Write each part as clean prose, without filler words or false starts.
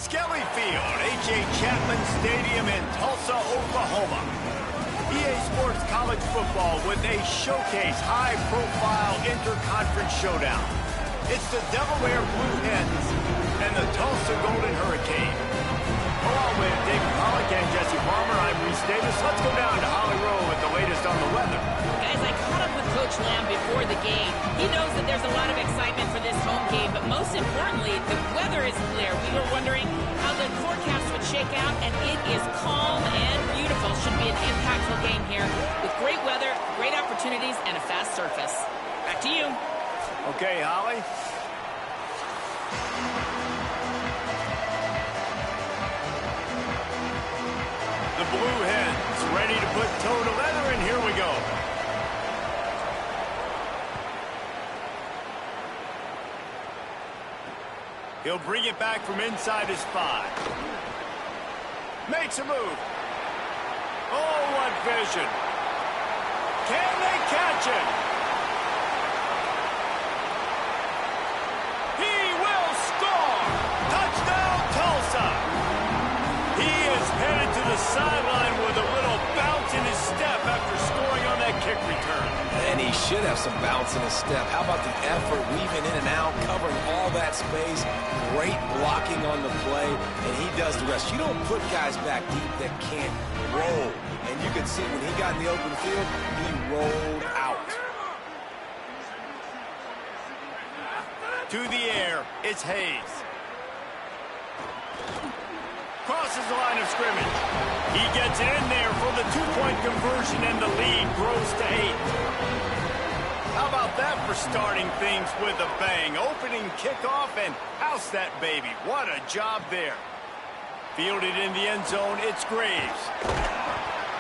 Skelly Field, H.A. Chapman Stadium in Tulsa, Oklahoma. EA Sports College Football with a showcase high-profile interconference showdown. It's the Delaware Blue Hens and the Tulsa Golden Hurricane. Along with David Pollock and Jesse Palmer, I'm Reese Davis. Let's go down to Holly Rowe with the latest on the weather. Guys, I caught up with Coach Lamb before the game. He knows that there's a lot of excitement for this home game, but most importantly, the weather is clear. We were wondering how the forecast would shake out, and it is calm and beautiful. Should be an impactful game here with great weather, great opportunities, and a fast surface. Back to you. Okay, Holly. The Blue Hens ready to put toe to leather, and here we go. He'll bring it back from inside his 5. Makes a move. Oh, what vision. Can they catch him? He will score. Touchdown, Tulsa. He is headed to the sideline with a little bounce in his step after scoring on that kick return. And he should have some bounce in his step. How about the effort, weaving in and out, covering all that space, great blocking on the play, and he does the rest. You don't put guys back deep that can't roll. And you can see when he got in the open field, he rolled out. To the air, it's Hayes. Crosses the line of scrimmage. He gets it in there for the 2-point conversion, and the lead grows to 8. How about that for starting things with a bang? Opening kickoff and house that baby. What a job there. Fielded in the end zone, it's Graves.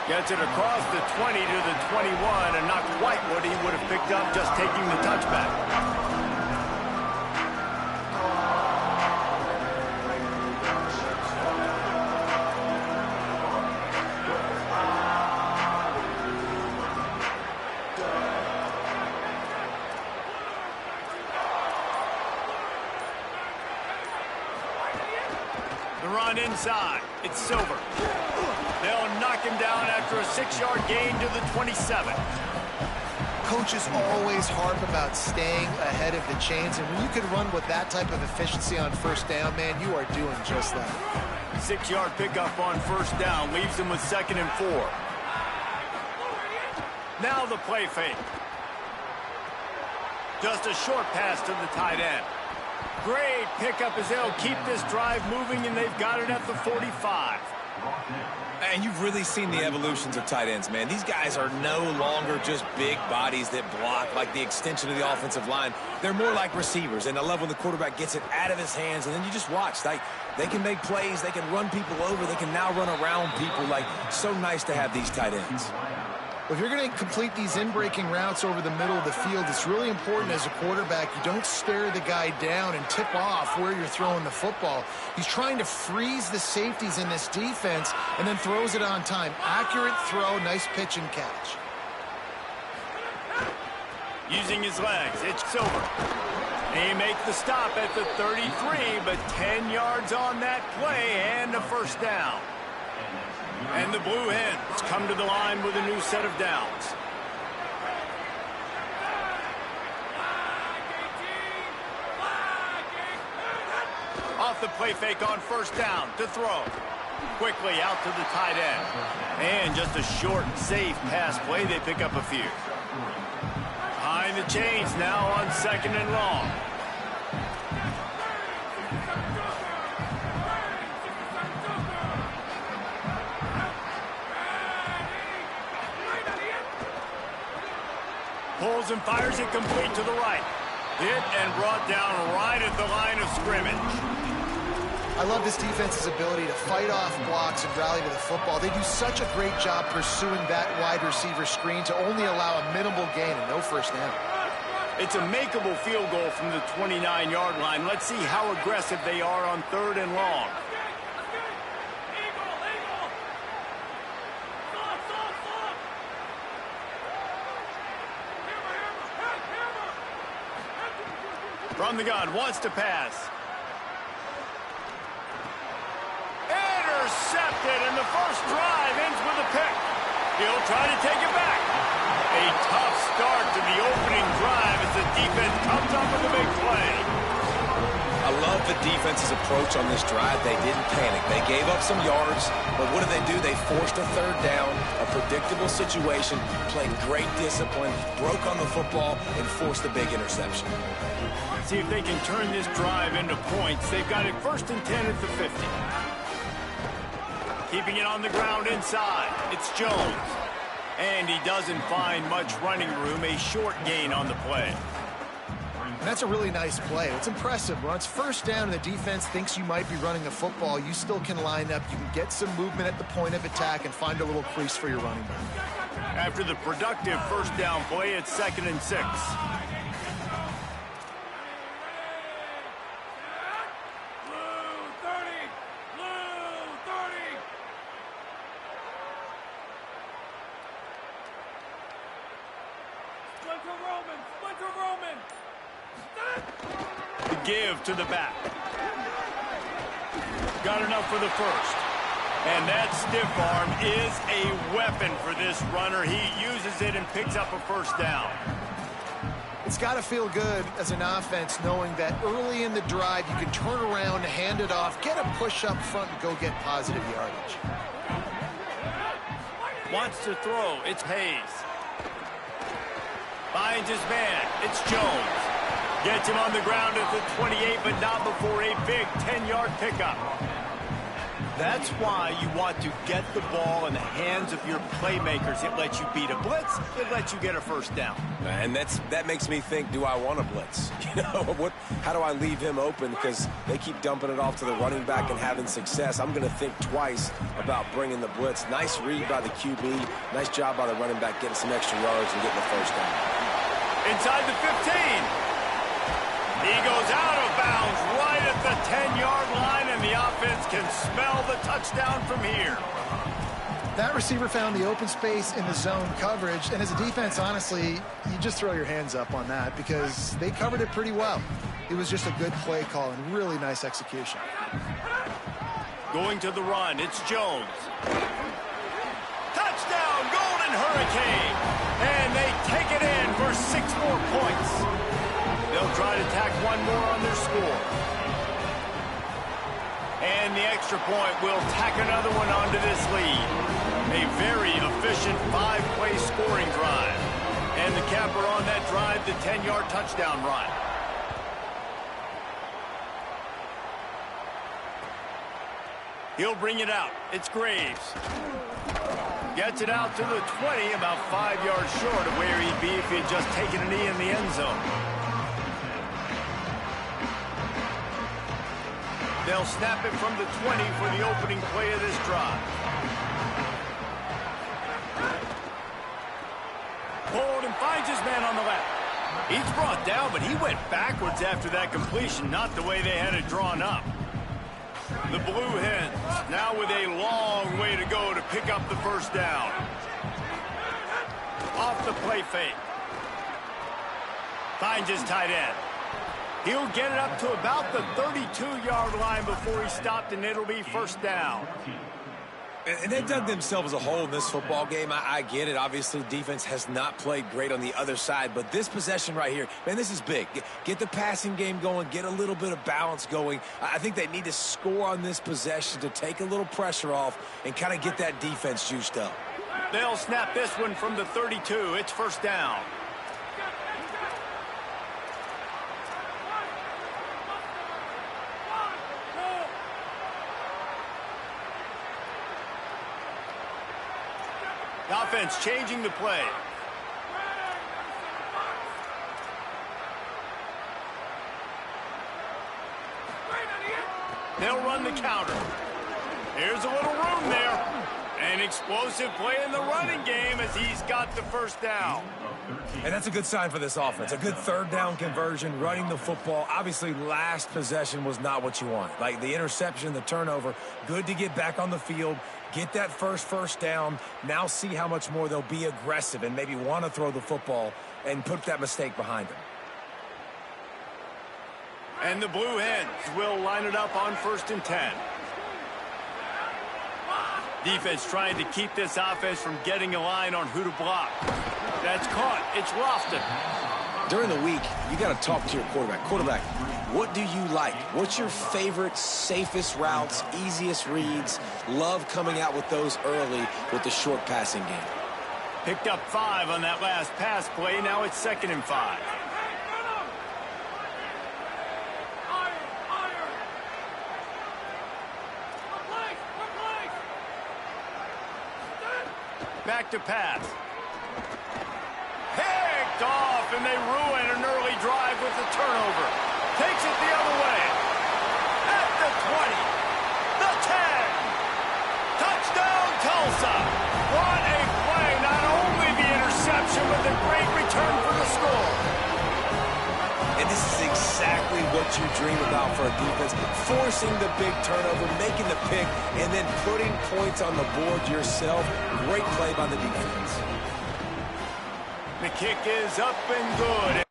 Gets it across the 20 to the 21, and not quite what he would have picked up just taking the touchback. Inside, it's Silver. They'll knock him down after a 6-yard gain to the 27. Coaches always harp about staying ahead of the chains, and when you can run with that type of efficiency on first down, man, you are doing just that. 6-yard pickup on first down leaves him with 2nd and 4. Now the play fake. Just a short pass to the tight end. Great pickup as they'll keep this drive moving, and they've got it at the 45. And you've really seen the evolutions of tight ends, man. These guys are no longer just big bodies that block like the extension of the offensive line. They're more like receivers, and I love when the quarterback gets it out of his hands, and then you just watch. Like, they can make plays. They can run people over. They can now run around people. Like, so nice to have these tight ends. If you're going to complete these in-breaking routes over the middle of the field, it's really important as a quarterback you don't stare the guy down and tip off where you're throwing the football. He's trying to freeze the safeties in this defense and then throws it on time. Accurate throw, nice pitch and catch. Using his legs, it's Silver. They make the stop at the 33, but 10 yards on that play and a first down. And the Blue Hens come to the line with a new set of downs. Off the play fake on first down to throw. Quickly out to the tight end. And just a short, safe pass play. They pick up a few. Behind the chains now on 2nd and long. Pulls and fires it complete to the right. Hit and brought down right at the line of scrimmage. I love this defense's ability to fight off blocks and rally to the football. They do such a great job pursuing that wide receiver screen to only allow a minimal gain and no first down. It's a makeable field goal from the 29-yard line. Let's see how aggressive they are on 3rd and long. From the gun, wants to pass. intercepted, and the first drive ends with a pick. He'll try to take it back. A tough start to the opening drive as the defense comes up with a big play. I love the defense's approach on this drive. They didn't panic. They gave up some yards, but what did they do? They forced a third down, a predictable situation, played great discipline, broke on the football, and forced a big interception. See if they can turn this drive into points. They've got it 1st and 10 at the 50. Keeping it on the ground inside. It's Jones. And he doesn't find much running room. A short gain on the play. And that's a really nice play. It's impressive. When it's 1st down and the defense thinks you might be running the football, you still can line up. You can get some movement at the point of attack and find a little crease for your running back. After the productive 1st down play, it's 2nd and 6. Give to the back. Got enough for the first. And that stiff arm is a weapon for this runner. He uses it and picks up a 1st down. It's got to feel good as an offense knowing that early in the drive you can turn around, hand it off, get a push up front, and go get positive yardage. Wants to throw. It's Hayes. Finds his man. It's Jones. Gets him on the ground at the 28, but not before a big 10-yard pickup. That's why you want to get the ball in the hands of your playmakers. It lets you beat a blitz. It lets you get a 1st down. And that makes me think, do I want to blitz? How do I leave him open? Because they keep dumping it off to the running back and having success. I'm going to think twice about bringing the blitz. Nice read by the QB. Nice job by the running back getting some extra yards and getting the 1st down. Inside the 15. He goes out of bounds right at the 10-yard line, and the offense can smell the touchdown from here. That receiver found the open space in the zone coverage, and as a defense, honestly, you just throw your hands up on that because they covered it pretty well. It was just a good play call and really nice execution. Going to the run, it's Jones. Touchdown, Golden Hurricane! And they take it in for 6 more points. They'll try to tack one more on their score. And the extra point will tack another one onto this lead. A very efficient 5-play scoring drive. And the capper on that drive, the 10-yard touchdown run. He'll bring it out. It's Graves. Gets it out to the 20, about 5 yards short of where he'd be if he had just taken a knee in the end zone. They'll snap it from the 20 for the opening play of this drive. Hold and finds his man on the left. He's brought down, but he went backwards after that completion, not the way they had it drawn up. The Blue Hens now with a long way to go to pick up the 1st down. Off the play fake. Finds his tight end. He'll get it up to about the 32-yard line before he stopped, and it'll be 1st down. And they dug themselves a hole in this football game. I get it. Obviously, defense has not played great on the other side, but this possession right here, man, this is big. Get the passing game going, get a little bit of balance going. I think they need to score on this possession to take a little pressure off and kind of get that defense juiced up. They'll snap this one from the 32. It's 1st down. Offense changing the play. They'll run the counter. Here's a little room there. An explosive play in the running game as he's got the 1st down. And that's a good sign for this offense. A good 3rd down conversion, running the football. Obviously, last possession was not what you want. Like the interception, the turnover, good to get back on the field, get that first down. Now see how much more they'll be aggressive and maybe want to throw the football and put that mistake behind them. And the Blue Hens will line it up on 1st and 10. Defense trying to keep this offense from getting a line on who to block. That's caught. It's Lofton. During the week, you got to talk to your quarterback. Quarterback, what do you like? What's your favorite, safest routes, easiest reads? Love coming out with those early with the short passing game. Picked up 5 on that last pass play. Now it's 2nd and 5. Back to pass. Picked off, and they ruin an early drive with the turnover. Takes it the other way. At the 20. The 10. Touchdown, Tulsa. What a play. Not only the interception, but the great return for the score. And this is exactly what you dream about for a defense. Forcing the big turnover, making the pick, and then putting points on the board yourself. Great play by the defense. The kick is up and good.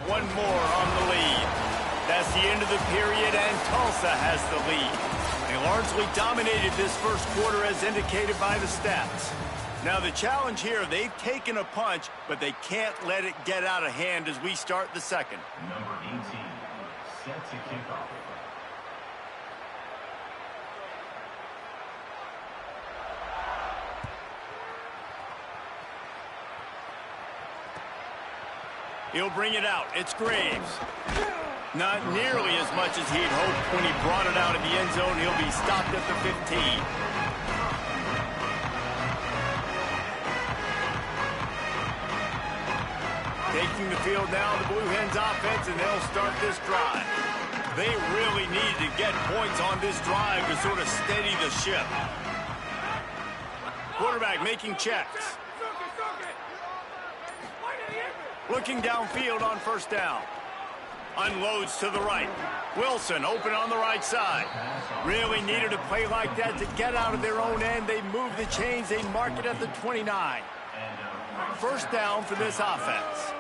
One more on the lead. That's the end of the period, and Tulsa has the lead. They largely dominated this first quarter as indicated by the stats. Now the challenge here, they've taken a punch, but they can't let it get out of hand as we start the second. Number 18, set to kick off. He'll bring it out. It's Graves. Not nearly as much as he'd hoped when he brought it out of the end zone. He'll be stopped at the 15. Taking the field now, the Blue Hens offense, and they'll start this drive. They really need to get points on this drive to sort of steady the ship. Quarterback making checks. Looking downfield on first down. Unloads to the right. Wilson open on the right side. Really needed a play like that to get out of their own end. They move the chains. They mark it at the 29. First down for this offense.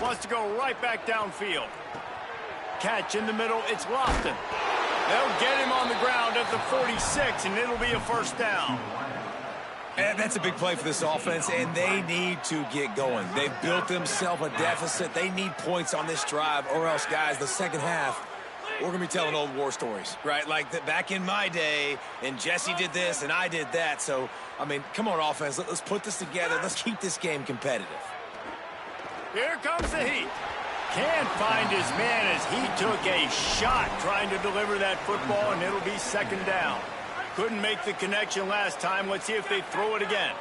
Wants to go right back downfield. Catch in the middle. It's Lofton. They'll get him on the ground at the 46, and it'll be a first down. And that's a big play for this offense, and they need to get going. They've built themselves a deficit. They need points on this drive, or else, guys, the second half, we're going to be telling old war stories, right? Like back in my day, and Jesse did this, and I did that. So, I mean, come on, offense. Let's put this together. Let's keep this game competitive. Here comes the heat. Can't find his man as he took a shot trying to deliver that football, and it'll be second down. Couldn't make the connection last time. Let's see if they throw it again.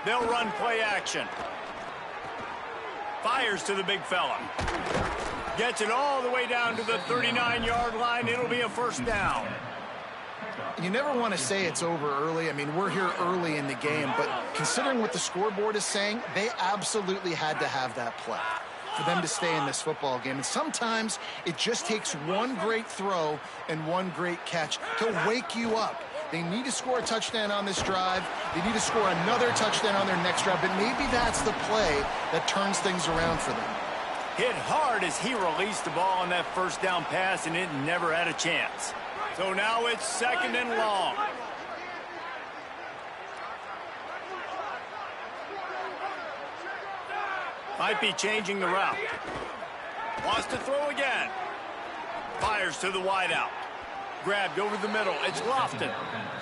They'll run play action. Fires to the big fella. Gets it all the way down to the 39-yard line. It'll be a first down. You never want to say it's over early. I mean, we're here early in the game, but considering what the scoreboard is saying, they absolutely had to have that play for them to stay in this football game. And sometimes it just takes one great throw and one great catch to wake you up. They need to score a touchdown on this drive. They need to score another touchdown on their next drive, but maybe that's the play that turns things around for them. Hit hard as he released the ball on that first down pass, and it never had a chance. So now it's second and long. Might be changing the route. Wants to throw again. Fires to the wideout. Grabbed over the middle. It's Lofton.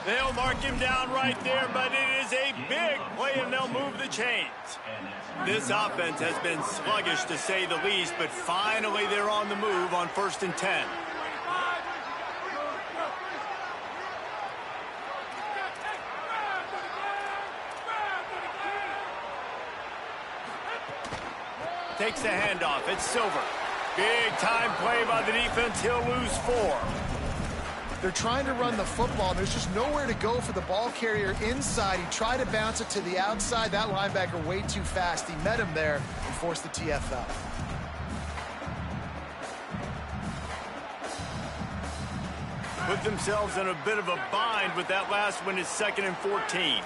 They'll mark him down right there, but it is a big play, and they'll move the chains. This offense has been sluggish, to say the least, but finally they're on the move on 1st and 10. Takes the handoff. It's Silver. Big time play by the defense. He'll lose 4. They're trying to run the football, and there's just nowhere to go for the ball carrier inside. He tried to bounce it to the outside. That linebacker way too fast. He met him there and forced the TFL. Put themselves in a bit of a bind with that last one. Is 2nd and 14.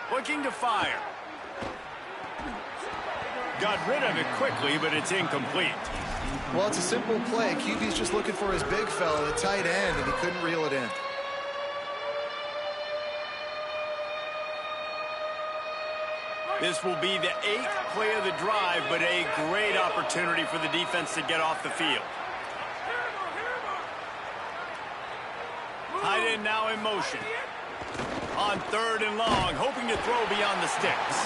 Looking to fire. Got rid of it quickly, but it's incomplete. Well, it's a simple play. QB's just looking for his big fella, the tight end, and he couldn't reel it in. This will be the 8th play of the drive, but a great opportunity for the defense to get off the field. Tight end now in motion. On 3rd and long, hoping to throw beyond the sticks.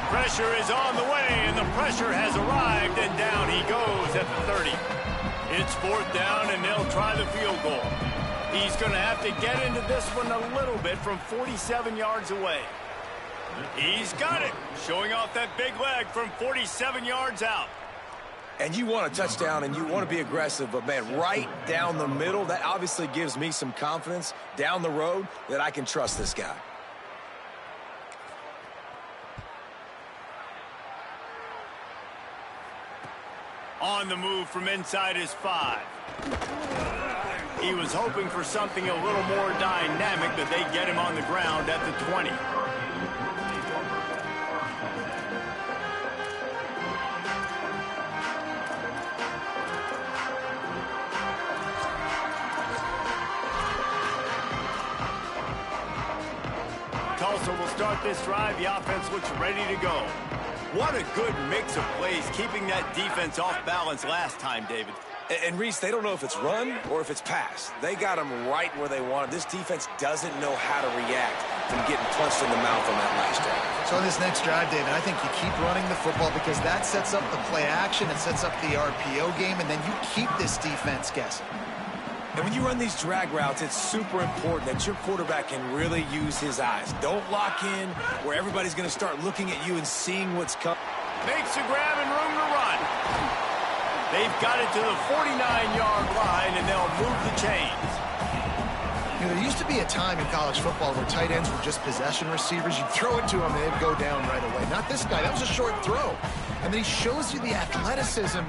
Pressure is on the way, and the pressure has arrived, and down he goes at the 30. It's 4th down, and they'll try the field goal. He's going to have to get into this one a little bit from 47 yards away. He's got it, showing off that big leg from 47 yards out. And you want a touchdown and you want to be aggressive, but, man, right down the middle, that obviously gives me some confidence down the road that I can trust this guy. On the move from inside his 5. He was hoping for something a little more dynamic, but they get him on the ground at the 20. Tulsa will start this drive. The offense looks ready to go. What a good mix of plays, keeping that defense off balance last time, David. And Reese, they don't know if it's run or if it's pass. They got him right where they want him. This defense doesn't know how to react from getting punched in the mouth on that last drive. So on this next drive, David, I think you keep running the football because that sets up the play action, it sets up the RPO game, and then you keep this defense guessing. And when you run these drag routes, it's super important that your quarterback can really use his eyes. Don't lock in where everybody's going to start looking at you and seeing what's coming. Makes a grab and room to run. They've got it to the 49-yard line, and they'll move the chains. You know, there used to be a time in college football where tight ends were just possession receivers. You'd throw it to them, and they'd go down right away. Not this guy. That was a short throw. And then he shows you the athleticism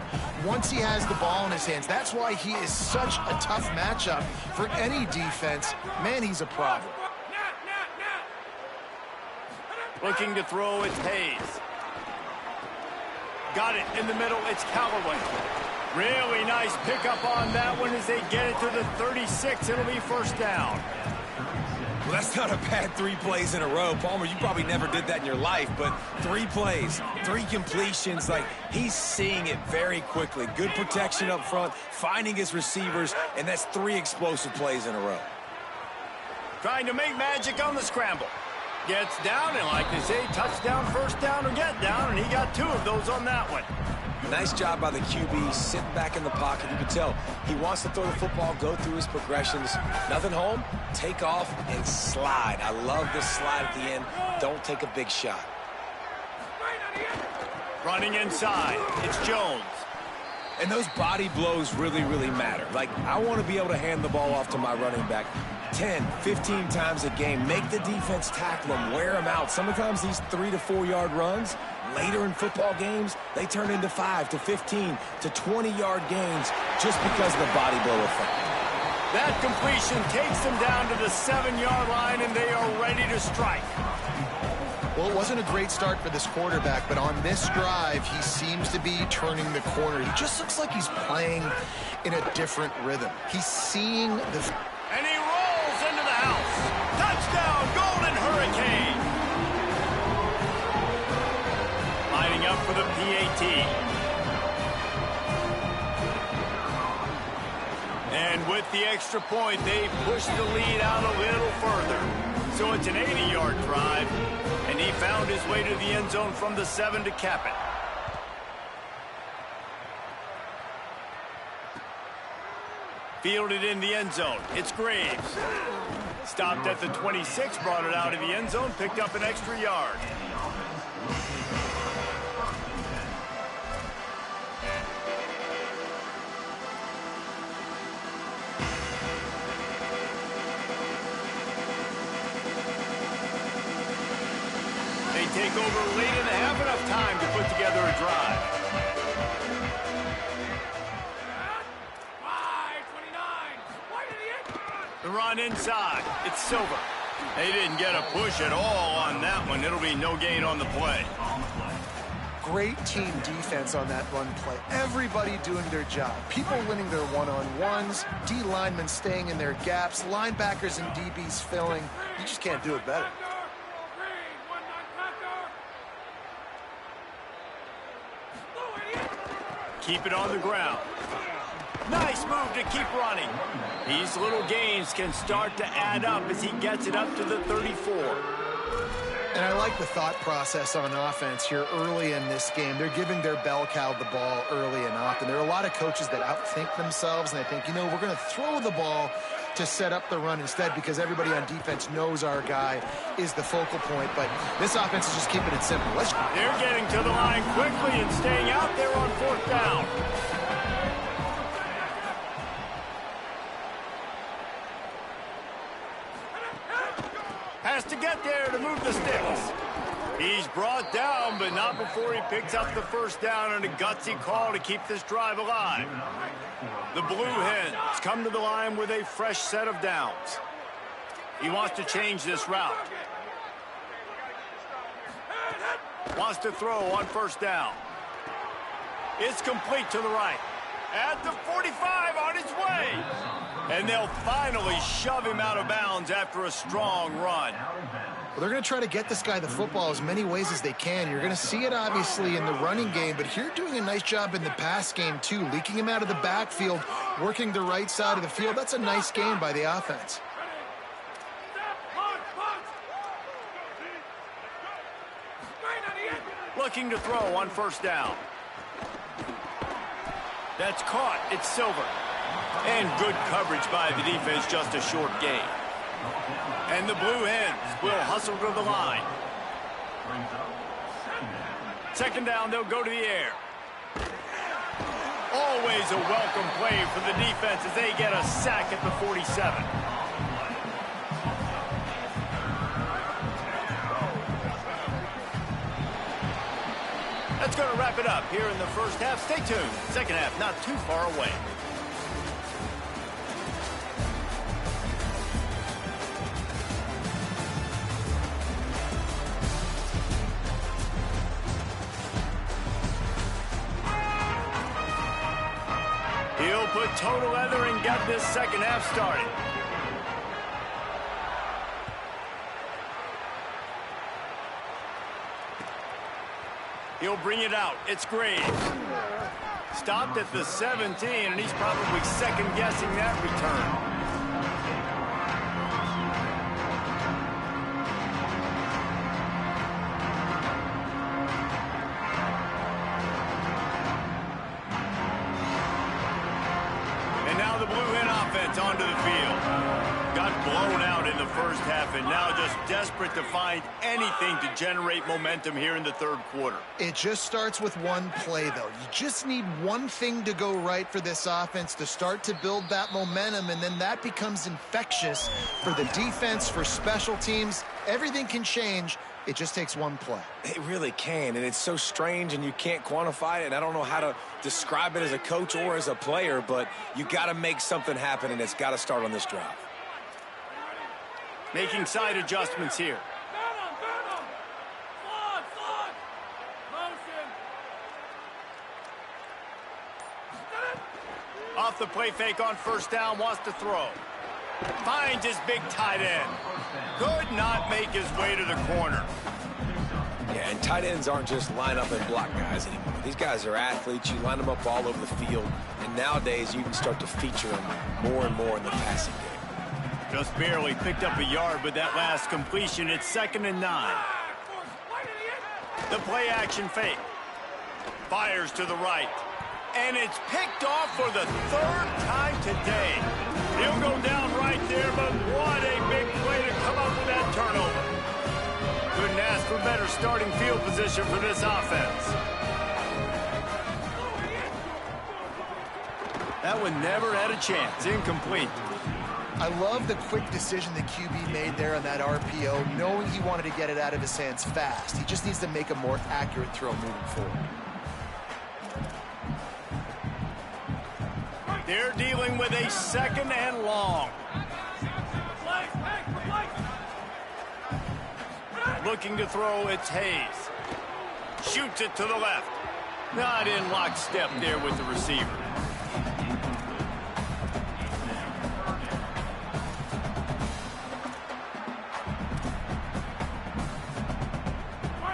once he has the ball in his hands. That's why he is such a tough matchup for any defense. Man, he's a problem. Looking to throw, it's Hayes. Got it in the middle, it's Callaway. Really nice pickup on that one as they get it to the 36. It'll be 1st down. Well, that's not a bad 3 plays in a row. Palmer, you probably never did that in your life, but 3 plays, 3 completions, like he's seeing it very quickly. Good protection up front, finding his receivers, and that's 3 explosive plays in a row. Trying to make magic on the scramble. Gets down, and like they say, touchdown, 1st down, or get down, and he got 2 of those on that one. Nice job by the QB, sitting back in the pocket. You can tell he wants to throw the football, go through his progressions. Nothing home, take off, and slide. I love the slide at the end. Don't take a big shot. Running inside, it's Jones. And those body blows really, really matter. Like, I want to be able to hand the ball off to my running back 10, 15 times a game. Make the defense tackle him, wear him out. Sometimes these 3 to 4 yard runs, later in football games, they turn into 5 to 15 to 20-yard gains just because of the body blow effect. That completion takes them down to the 7-yard line, and they are ready to strike. Well, it wasn't a great start for this quarterback, but on this drive, he seems to be turning the corner. He just looks like he's playing in a different rhythm. He's seeing the... And he rolls into the house. Touchdown, Golden Hurricane. Lining up for the PAT. And with the extra point, they push the lead out a little further. So it's an 80-yard drive, and he found his way to the end zone from the 7 to cap it. Fielded in the end zone. It's Graves. Stopped at the 26, brought it out of the end zone, picked up an extra yard. They take over late in the half, enough time to put together a drive. The run inside. It's Silver. They didn't get a push at all on that one. It'll be no gain on the play. Great team defense on that run play. Everybody doing their job. People winning their one-on-ones, D linemen staying in their gaps, linebackers and DBs filling. You just can't do it better. Keep it on the ground. Nice move to keep running. These little gains can start to add up as he gets it up to the 34. And I like the thought process on offense here early in this game. They're giving their bell cow the ball early and often. There are a lot of coaches that outthink themselves, and they think, you know, we're going to throw the ball to set up the run instead because everybody on defense knows our guy is the focal point. But this offense is just keeping it simple. They're getting to the line quickly and staying out there on 4th down. Has to get there to move the sticks. He's brought down, but not before he picks up the 1st down and a gutsy call to keep this drive alive. The Blue Hens come to the line with a fresh set of downs. He wants to change this route. Wants to throw on 1st down. It's complete to the right. At the 45 on his way. And they'll finally shove him out of bounds after a strong run. Well, they're going to try to get this guy the football as many ways as they can. You're going to see it, obviously, in the running game, but here doing a nice job in the pass game, too. Leaking him out of the backfield, working the right side of the field. That's a nice game by the offense. Looking to throw on 1st down. That's caught. It's Silver. And good coverage by the defense, just a short gain. And the Blue Hens will hustle to the line. 2nd down, they'll go to the air. Always a welcome play for the defense as they get a sack at the 47. That's going to wrap it up here in the 1st half. Stay tuned. 2nd half, not too far away. He'll put total leather and get this 2nd half started. He'll bring it out. It's Graves. Stopped at the 17, and he's probably second-guessing that return. And now the Blue Hen offense onto the field. Got blown out in the 1st half and now just desperate to find anything to generate momentum here in the 3rd quarter. It just starts with one play, though. You just need one thing to go right for this offense to start to build that momentum, and then that becomes infectious for the defense, for special teams. Everything can change. It just takes one play. It really can, and it's so strange, and you can't quantify it, and I don't know how to describe it as a coach or as a player, but you got to make something happen, and it's got to start on this drive. Making side adjustments here. Off the play fake on 1st down, wants to throw. Finds his big tight end. Could not make his way to the corner. Yeah, and tight ends aren't just line up and block guys anymore. These guys are athletes. You line them up all over the field, and nowadays you can start to feature them more and more in the passing game. Just barely picked up a yard with that last completion. It's 2nd and 9. The play action fake. Fires to the right. And it's picked off for the 3rd time today. He'll go down right there, but what a big play to come up with that turnover. Couldn't ask for better starting field position for this offense. That one never had a chance. Incomplete. I love the quick decision the QB made there on that RPO, knowing he wanted to get it out of his hands fast. He just needs to make a more accurate throw moving forward. They're dealing with a 2nd and long. Looking to throw, it's Hayes. Shoots it to the left. Not in lockstep there with the receiver.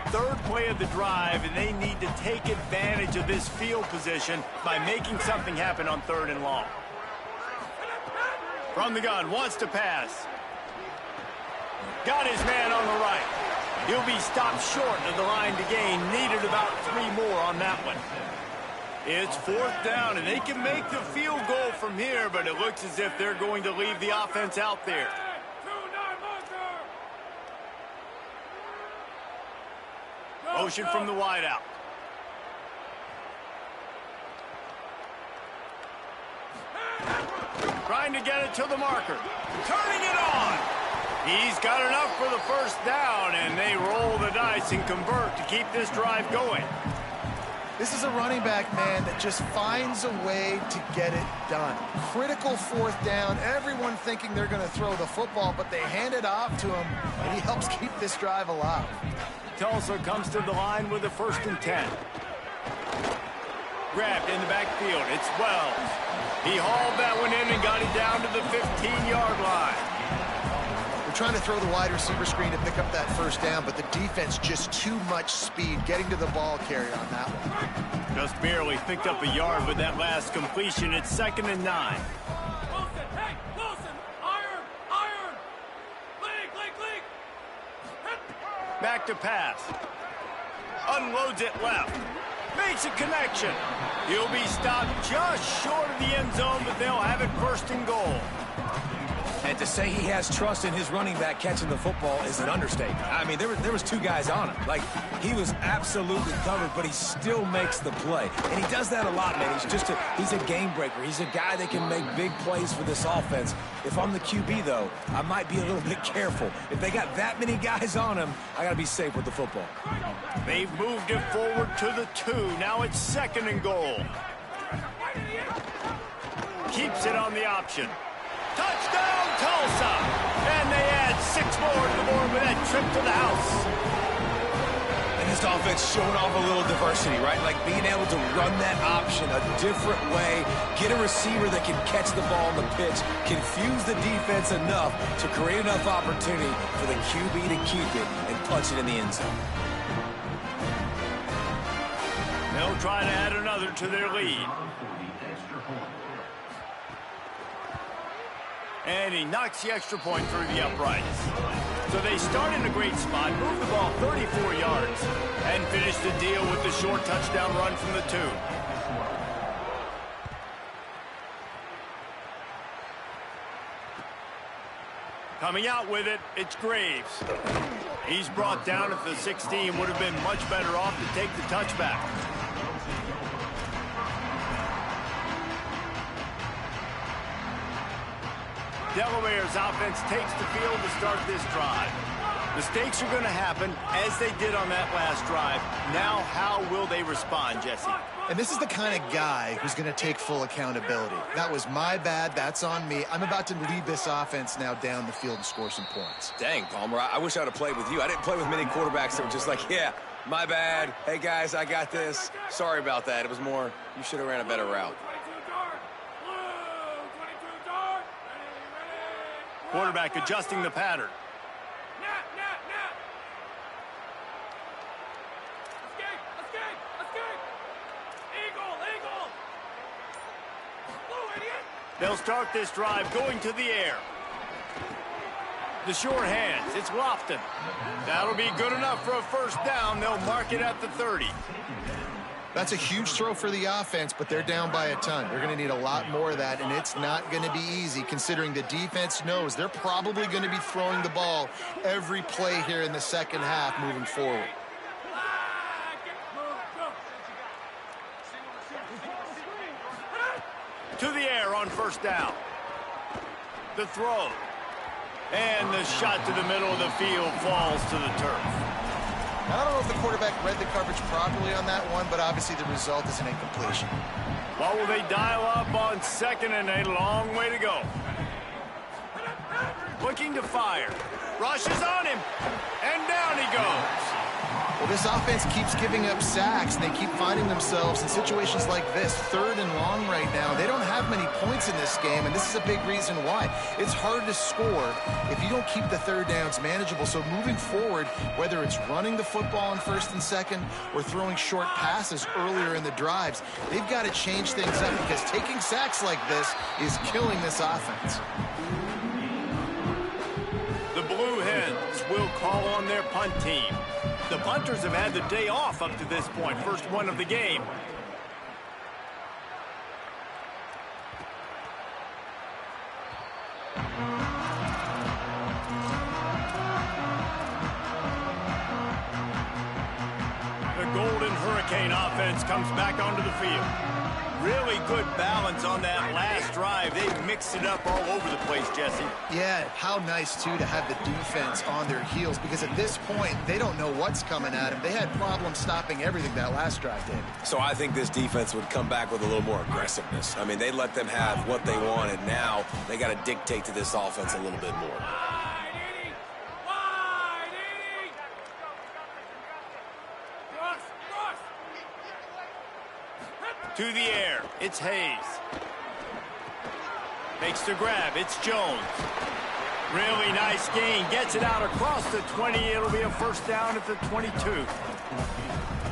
Third play of the drive, and they need to take advantage of this field position by making something happen on 3rd and long. From the gun, wants to pass. Got his man on the right. He'll be stopped short of the line to gain. Needed about 3 more on that one. It's 4th down, and they can make the field goal from here, but it looks as if they're going to leave the offense out there. Motion from the wideout. Trying to get it to the marker. Turning it on. He's got enough for the 1st down, and they roll the dice and convert to keep this drive going. This is a running back, man, that just finds a way to get it done. Critical 4th down. Everyone thinking they're going to throw the football, but they hand it off to him, and he helps keep this drive alive. Tulsa comes to the line with a 1st and 10. Grabbed in the backfield. It's Wells. He hauled that one in and got it down to the 15-yard line. They're trying to throw the wide receiver screen to pick up that 1st down, but the defense just too much speed getting to the ball carrier on that one. Just barely picked up a yard with that last completion. It's 2nd and 9. Back to pass. Unloads it left. Makes a connection. He'll be stopped just short of the end zone, but they'll have it 1st and goal. And to say he has trust in his running back catching the football is an understatement. I mean, there was 2 guys on him. Like, he was absolutely covered, but he still makes the play. And he does that a lot, man. He's a game breaker. He's a guy that can make big plays for this offense. If I'm the QB, though, I might be a little bit careful. If they got that many guys on him, I got to be safe with the football. They've moved it forward to the 2. Now it's 2nd and goal. Keeps it on the option. Touchdown, Tulsa! And they add 6 more to the board with that trip to the house. And this offense showing off a little diversity, right? Like being able to run that option a different way, get a receiver that can catch the ball on the pitch, confuse the defense enough to create enough opportunity for the QB to keep it and punch it in the end zone. They'll try to add another to their lead. And he knocks the extra point through the uprights. So they start in a great spot, move the ball 34 yards, and finish the deal with the short touchdown run from the 2. Coming out with it, it's Graves. He's brought down at the 16, would have been much better off to take the touchback. Delaware's offense takes the field to start this drive. Mistakes are going to happen, as they did on that last drive. Now, how will they respond, Jesse? And this is the kind of guy who's going to take full accountability. That was my bad. That's on me. I'm about to lead this offense now down the field and score some points. Dang, Palmer, I wish I would have played with you. I didn't play with many quarterbacks that were just like, yeah, my bad. Hey, guys, I got this. Sorry about that. It was more, you should have ran a better route. Quarterback adjusting the pattern. They'll start this drive going to the air. The short hands, it's Lofton. That'll be good enough for a 1st down. They'll mark it at the 30. That's a huge throw for the offense, but they're down by a ton. They're going to need a lot more of that, and it's not going to be easy considering the defense knows they're probably going to be throwing the ball every play here in the second half moving forward. To the air on first down. The throw. And the shot to the middle of the field falls to the turf. I don't know if the quarterback read the coverage properly on that one, but obviously the result is an incompletion. What will they dial up on second and a long way to go? Looking to fire. Rushes on him. And down he goes. Well, this offense keeps giving up sacks, and they keep finding themselves in situations like this, 3rd and long right now. They don't have many points in this game, and this is a big reason why. It's hard to score if you don't keep the third downs manageable. So moving forward, whether it's running the football on 1st and 2nd or throwing short passes earlier in the drives, they've got to change things up because taking sacks like this is killing this offense. The Blue Hens will call on their punt team. The punters have had the day off up to this point. First one of the game. The Golden Hurricane offense comes back onto the field. Really good balance on that last drive. They mixed it up all over the place, Jesse. Yeah, how nice, too, to have the defense on their heels because at this point, they don't know what's coming at them. They had problems stopping everything that last drive did. So I think this defense would come back with a little more aggressiveness. I mean, they let them have what they wanted. Now they got to dictate to this offense a little bit more. To the air, it's Hayes. Makes the grab, it's Jones. Really nice gain, gets it out across the 20. It'll be a first down at the 22.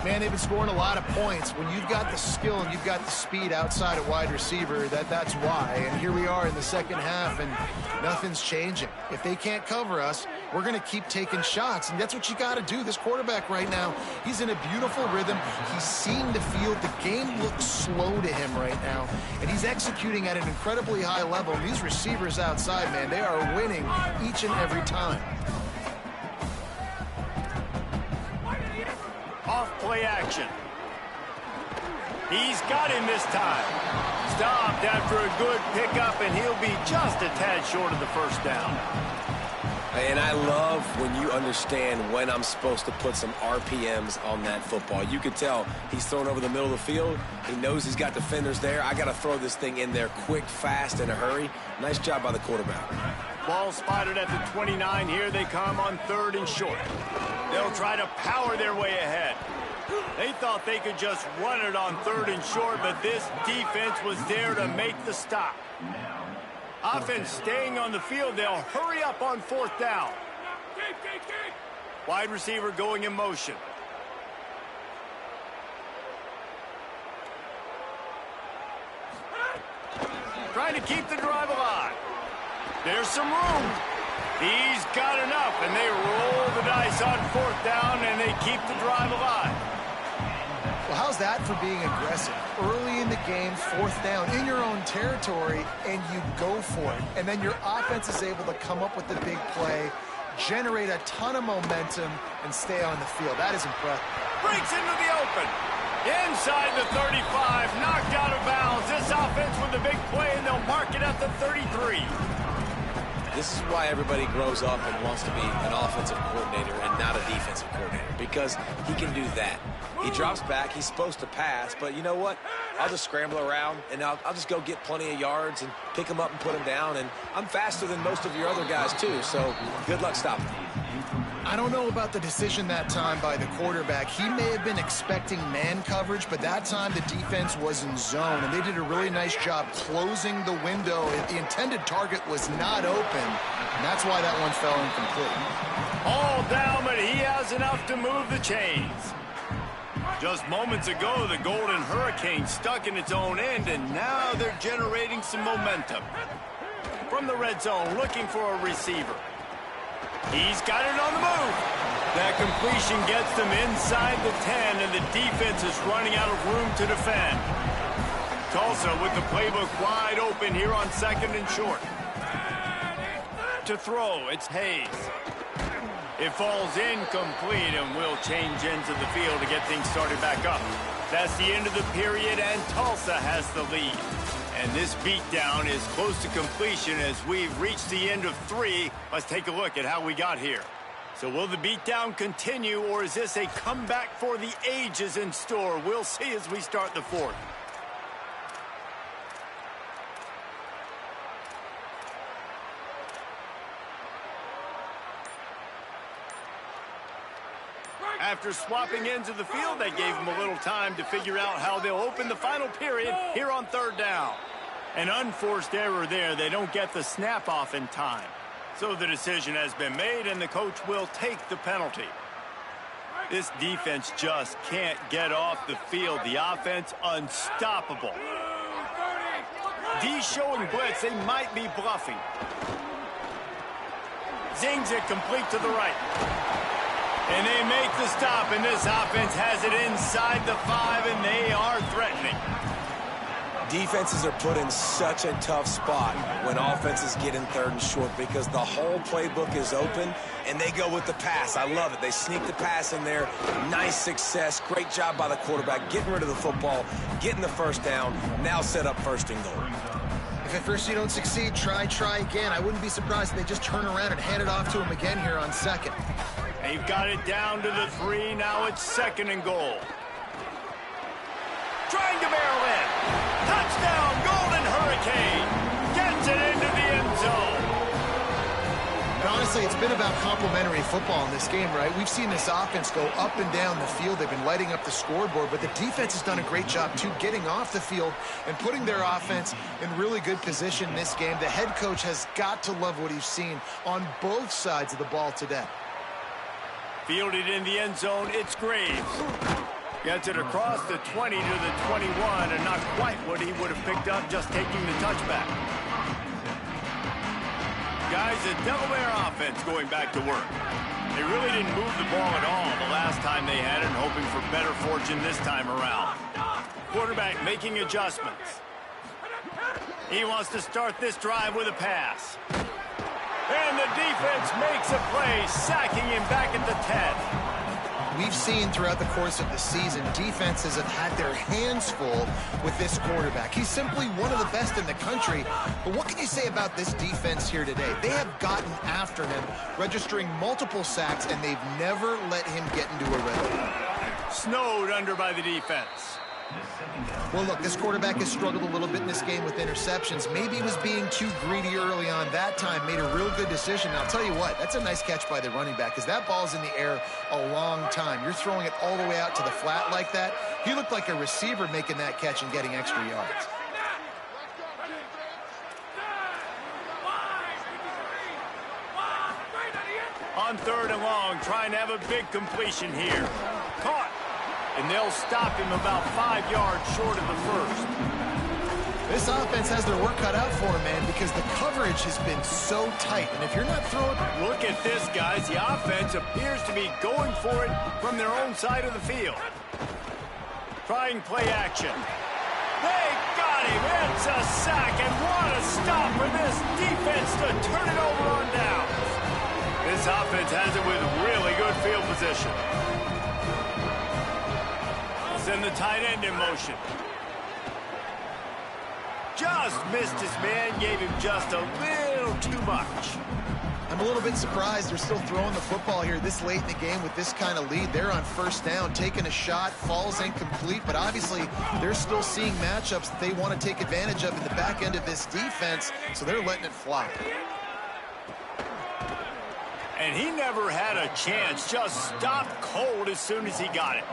Man, they've been scoring a lot of points. When you've got the skill and you've got the speed outside at wide receiver, that's why. And here we are in the second half, and nothing's changing. If they can't cover us, we're going to keep taking shots, and that's what you got to do. This quarterback right now, he's in a beautiful rhythm. He's seeing the field. The game looks slow to him right now, and he's executing at an incredibly high level. And these receivers outside, man, they are winning each and every time. Off play action. He's got him this time. Stopped after a good pickup, and he'll be just a tad short of the first down. And I love when you understand when I'm supposed to put some RPMs on that football. You can tell he's thrown over the middle of the field. He knows he's got defenders there. I got to throw this thing in there quick, fast, in a hurry. Nice job by the quarterback. Ball spotted at the 29. Here they come on 3rd and short. They'll try to power their way ahead. They thought they could just run it on 3rd and short, but this defense was there to make the stop. Offense staying on the field. They'll hurry up on 4th down. Wide receiver going in motion. Trying to keep the drive alive. There's some room. He's got enough, and they roll the dice on 4th down, and they keep the drive alive. Well, how's that for being aggressive? Early in the game, 4th down, in your own territory, and you go for it. And then your offense is able to come up with the big play, generate a ton of momentum, and stay on the field. That is impressive. Breaks into the open. Inside the 35, knocked out of bounds. This offense with the big play, and they'll mark it at the 33. This is why everybody grows up and wants to be an offensive coordinator and not a defensive coordinator, because he can do that. He drops back, he's supposed to pass, but you know what? I'll just scramble around, and I'll just go get plenty of yards and pick him up and put him down, and I'm faster than most of your other guys too, so good luck stopping him. I don't know about the decision that time by the quarterback. He may have been expecting man coverage, but that time the defense was in zone, and they did a really nice job closing the window. The intended target was not open, and that's why that one fell incomplete. All down, but he has enough to move the chains. Just moments ago, the Golden Hurricane stuck in its own end, and now they're generating some momentum. From the red zone, looking for a receiver. He's got it on the move. That completion gets them inside the 10, and the defense is running out of room to defend. Tulsa with the playbook wide open here on 2nd and short. To throw, it's Hayes. It falls incomplete, and we'll change ends of the field to get things started back up. That's the end of the period, and Tulsa has the lead. And this beatdown is close to completion as we've reached the end of 3. Let's take a look at how we got here. So will the beatdown continue, or is this a comeback for the ages in store? We'll see as we start the 4th. After swapping ends of the field, that gave them a little time to figure out how they'll open the final period here on 3rd down. An unforced error there. They don't get the snap off in time. So the decision has been made, and the coach will take the penalty. This defense just can't get off the field. The offense unstoppable. D showing blitz. They might be bluffing. Zings it complete to the right. And they make the stop, and this offense has it inside the 5, and they are threatening. Defenses are put in such a tough spot when offenses get in 3rd and short because the whole playbook is open, and they go with the pass. I love it. They sneak the pass in there. Nice success. Great job by the quarterback getting rid of the football, getting the 1st down, now set up 1st and goal. If at first you don't succeed, try again. I wouldn't be surprised if they just turn around and hand it off to him again here on 2nd. They've got it down to the 3. Now it's 2nd and goal. Trying to barrel in. Touchdown, Golden Hurricane. Gets it into the end zone. And honestly, it's been about complementary football in this game, right? We've seen this offense go up and down the field. They've been lighting up the scoreboard, but the defense has done a great job, too, getting off the field and putting their offense in really good position in this game. The head coach has got to love what he's seen on both sides of the ball today. Fielded in the end zone, it's Graves. Gets it across the 20 to the 21, and not quite what he would have picked up just taking the touchback. Guys, the Delaware offense going back to work. They really didn't move the ball at all the last time they had it, hoping for better fortune this time around. Quarterback making adjustments. He wants to start this drive with a pass. And the defense makes a play, sacking him back at the 10. We've seen throughout the course of the season, defenses have had their hands full with this quarterback. He's simply one of the best in the country. But what can you say about this defense here today? They have gotten after him, registering multiple sacks, and they've never let him get into a rhythm. Snowed under by the defense. Well, look, this quarterback has struggled a little bit in this game with interceptions. Maybe he was being too greedy early on that time, made a real good decision. And I'll tell you what, that's a nice catch by the running back because that ball's in the air a long time. You're throwing it all the way out to the flat like that. He looked like a receiver making that catch and getting extra yards. On 3rd and long, trying to have a big completion here. Caught. And they'll stop him about 5 yards short of the 1st. This offense has their work cut out for him, man, because the coverage has been so tight. And if you're not throwing... Look at this, guys. The offense appears to be going for it from their own side of the field. Trying play action. They got him. It's a sack, and what a stop for this defense to turn it over on downs. This offense has it with really good field position. Send the tight end in motion. Just missed his man, gave him just a little too much. I'm a little bit surprised they're still throwing the football here this late in the game with this kind of lead. They're on 1st down, taking a shot, falls incomplete, but obviously they're still seeing matchups that they want to take advantage of in the back end of this defense, so they're letting it fly. And he never had a chance, just stopped cold as soon as he got it.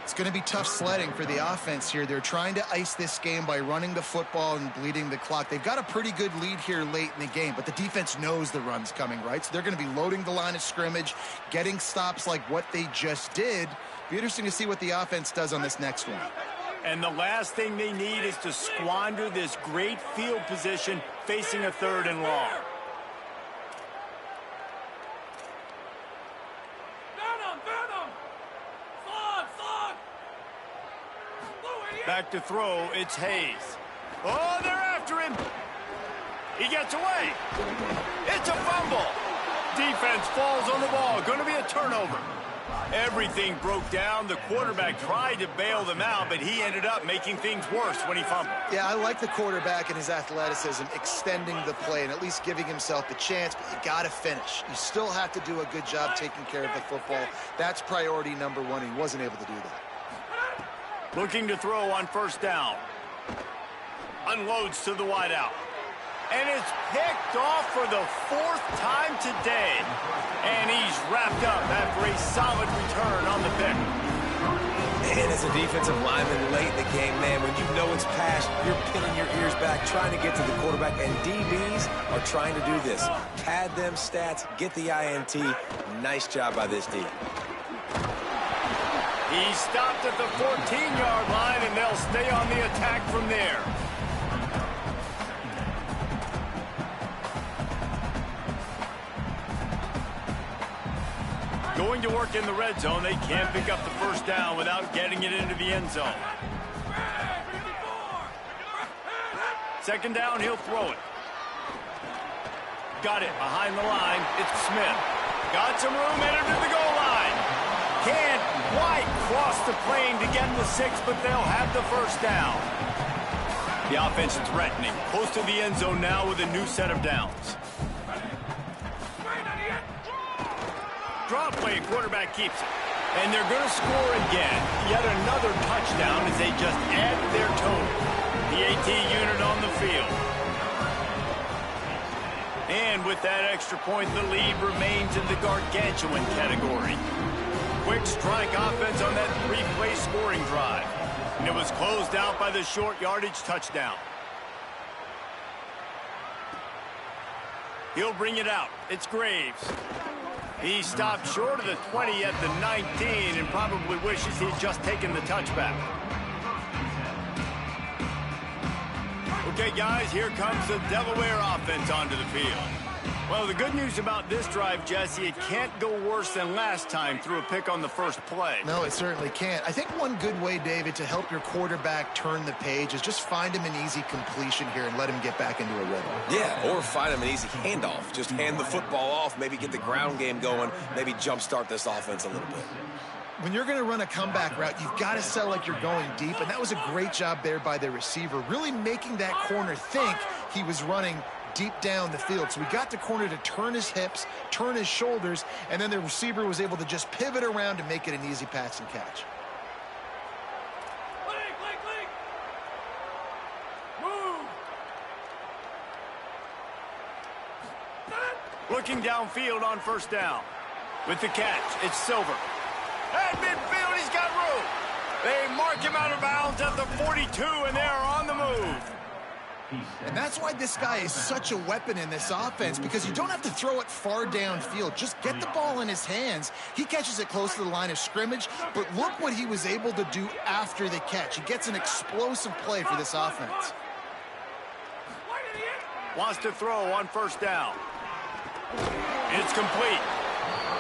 It's going to be tough sledding for the offense here. They're trying to ice this game by running the football and bleeding the clock. They've got a pretty good lead here late in the game, but the defense knows the run's coming, right? So they're going to be loading the line of scrimmage, getting stops like what they just did. Be interesting to see what the offense does on this next one. And the last thing they need is to squander this great field position facing a 3rd and long. Back to throw, it's Hayes. Oh, they're after him. He gets away. It's a fumble. Defense falls on the ball. Going to be a turnover. Everything broke down. The quarterback tried to bail them out, but he ended up making things worse when he fumbled. Yeah, I like the quarterback and his athleticism, extending the play and at least giving himself a chance, but you got to finish. You still have to do a good job taking care of the football. That's priority number one. He wasn't able to do that. Looking to throw on first down. Unloads to the wideout. And it's picked off for the 4th time today. And he's wrapped up after a solid return on the pick. And as a defensive lineman late in the game, man, when you know it's past, you're pinning your ears back, trying to get to the quarterback. And DBs are trying to do this. Pad them stats, get the INT. Nice job by this D. He stopped at the 14-yard line, and they'll stay on the attack from there. Going to work in the red zone. They can't pick up the first down without getting it into the end zone. Second down, he'll throw it. Got it behind the line. It's Smith. Got some room, headed to the goal line. Can't quite cross the plane to get the 6, but they'll have the first down. The offense is threatening. Close to the end zone now with a new set of downs. Draw play, quarterback keeps it. And they're going to score again. Yet another touchdown as they just add their total. The AT unit on the field. And with that extra point, the lead remains in the gargantuan category. Quick strike offense on that 3-play scoring drive. And it was closed out by the short yardage touchdown. He'll bring it out. It's Graves. He stopped short of the 20 at the 19 and probably wishes he'd just taken the touchback. Okay, guys, here comes the Delaware offense onto the field. Well, the good news about this drive, Jesse, it can't go worse than last time through a pick on the first play. No, it certainly can't. I think one good way, David, to help your quarterback turn the page is just find him an easy completion here and let him get back into a rhythm. Yeah, or find him an easy handoff. Just hand the football off, maybe get the ground game going, maybe jumpstart this offense a little bit. When you're going to run a comeback route, you've got to sell like you're going deep, and that was a great job there by the receiver, really making that corner think he was running deep down the field. So we got the corner to turn his hips, turn his shoulders, and then the receiver was able to just pivot around and make it an easy pass and catch. Looking downfield on first down. With the catch, it's Silver. At midfield, he's got room. They mark him out of bounds at the 42, and they are on the move. And that's why this guy is such a weapon in this offense, because you don't have to throw it far downfield. Just get the ball in his hands. He catches it close to the line of scrimmage, but look what he was able to do after the catch. He gets an explosive play for this offense. Wants to throw on first down. It's complete.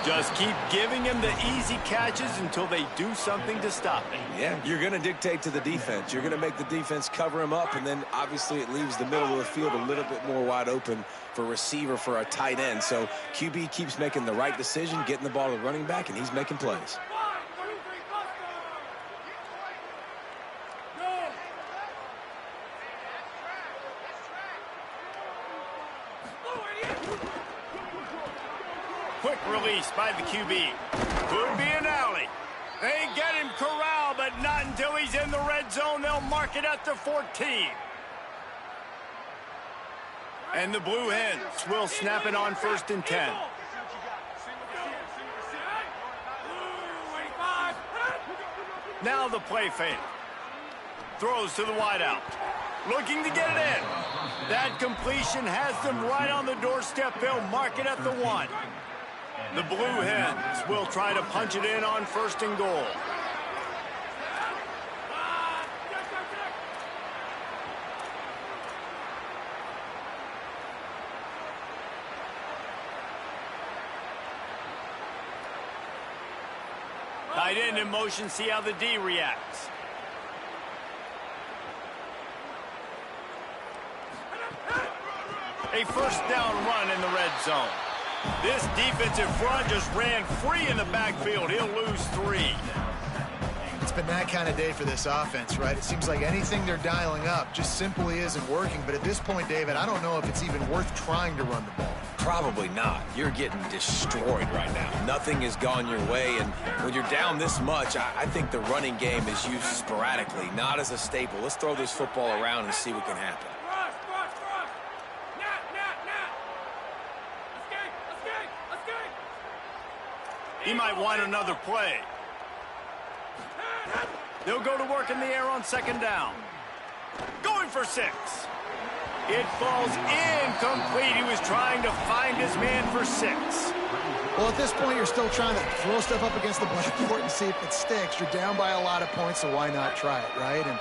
Just keep giving him the easy catches until they do something to stop it. Yeah, you're going to dictate to the defense. You're going to make the defense cover him up, and then obviously it leaves the middle of the field a little bit more wide open for receiver, for a tight end. So QB keeps making the right decision, getting the ball to the running back, and he's making plays. Quick release by the QB. Could be an alley. They get him corralled, but not until he's in the red zone. They'll mark it at the 14. And the Blue Hens will snap it on 1st and 10. Now the play fake. Throws to the wideout. Looking to get it in. That completion has them right on the doorstep. They'll mark it at the 1. The Blue Hens will try to punch it in on 1st and goal. Tight end in motion, see how the D reacts. A first down run in the red zone. This defensive front just ran free in the backfield. He'll lose 3. It's been that kind of day for this offense, right? It seems like anything they're dialing up just simply isn't working. But at this point, David, I don't know if it's even worth trying to run the ball. Probably not. You're getting destroyed right now. Nothing has gone your way, and when you're down this much, I think the running game is used sporadically, not as a staple. Let's throw this football around and see what can happen. He might want another play. They'll go to work in the air on second down. Going for 6. It falls incomplete. He was trying to find his man for 6. Well, at this point, you're still trying to throw stuff up against the blackboard and see if it sticks. You're down by a lot of points, so why not try it, right? And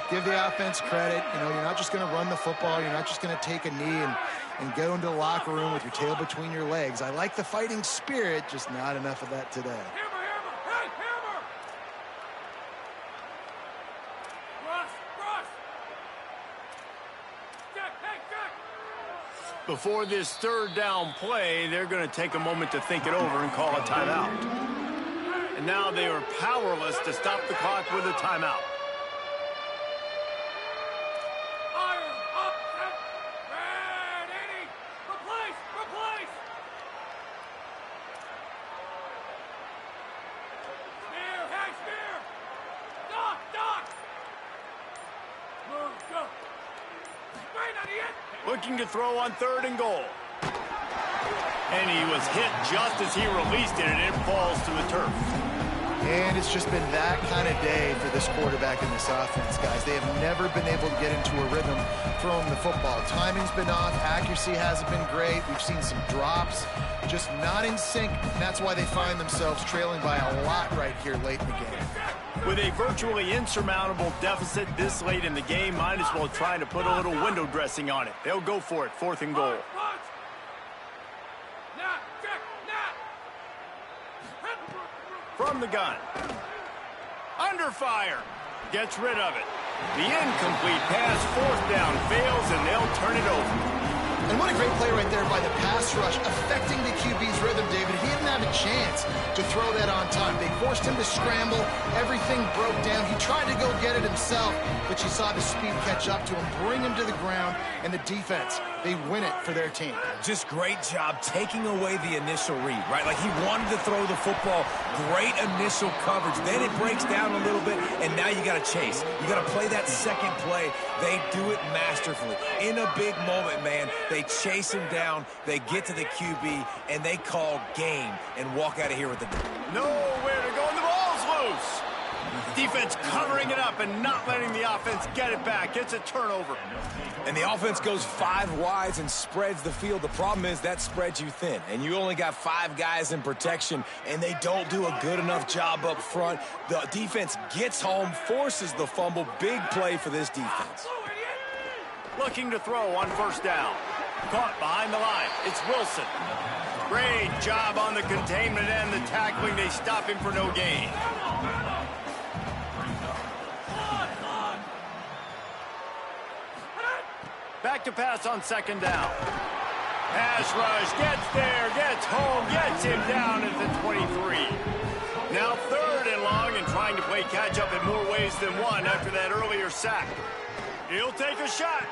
give the offense credit. You know, you're not just going to run the football. You're not just going to take a knee and go into the locker room with your tail between your legs. I like the fighting spirit, just not enough of that today. Before this third down play, they're going to take a moment to think it over and call a timeout. And now they are powerless to stop the clock with a timeout. Looking to throw on 3rd and goal. And he was hit just as he released it, and it falls to the turf. And it's just been that kind of day for this quarterback and this offense, guys. They have never been able to get into a rhythm throwing the football. Timing's been off. Accuracy hasn't been great. We've seen some drops, just not in sync. And that's why they find themselves trailing by a lot right here late in the game. With a virtually insurmountable deficit this late in the game, might as well try to put a little window dressing on it. They'll go for it, 4th and goal. From the gun. Under fire. Gets rid of it. The incomplete pass, 4th down, fails, and they'll turn it over. And what a great play right there by the pass rush, affecting the QB's rhythm, David. He didn't have a chance to throw that on time. They forced him to scramble. Everything broke down. He tried to go get it himself, but you saw the speed catch up to him, bring him to the ground, and the defense, they win it for their team. Just great job taking away the initial read, right? Like he wanted to throw the football. Great initial coverage. Then it breaks down a little bit, and now you got to chase. You got to play that second play. They do it masterfully. In a big moment, man, they chase him down, they get to the QB, and they call game and walk out of here with the... Nowhere to go, and the ball's loose. Defense covering it up and not letting the offense get it back. It's a turnover. And the offense goes 5 wides and spreads the field. The problem is that spreads you thin, and you only got 5 guys in protection, and they don't do a good enough job up front. The defense gets home, forces the fumble. Big play for this defense. Looking to throw on 1st down. Caught behind the line. It's Wilson. Great job on the containment and the tackling. They stop him for no gain. Back to pass on 2nd down. Pass rush, gets there, gets home, gets him down at the 23. Now 3rd and long and trying to play catch up in more ways than one after that earlier sack. He'll take a shot.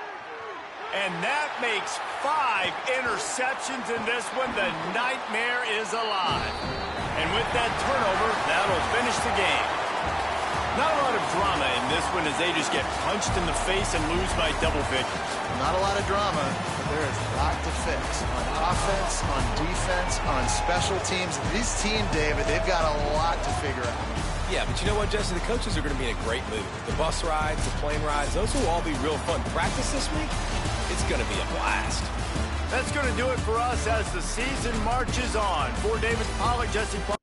And that makes 5 interceptions in this one. The nightmare is alive. And with that turnover, that'll finish the game. Not a lot of drama in this one as they just get punched in the face and lose by double figures. Not a lot of drama, but there is a lot to fix. On offense, on defense, on special teams. This team, David, they've got a lot to figure out. Yeah, but you know what, Jesse? The coaches are going to be in a great mood. The bus rides, the plane rides, those will all be real fun. Practice this week, it's going to be a blast. That's going to do it for us as the season marches on. For David Pollack, Jesse Clark.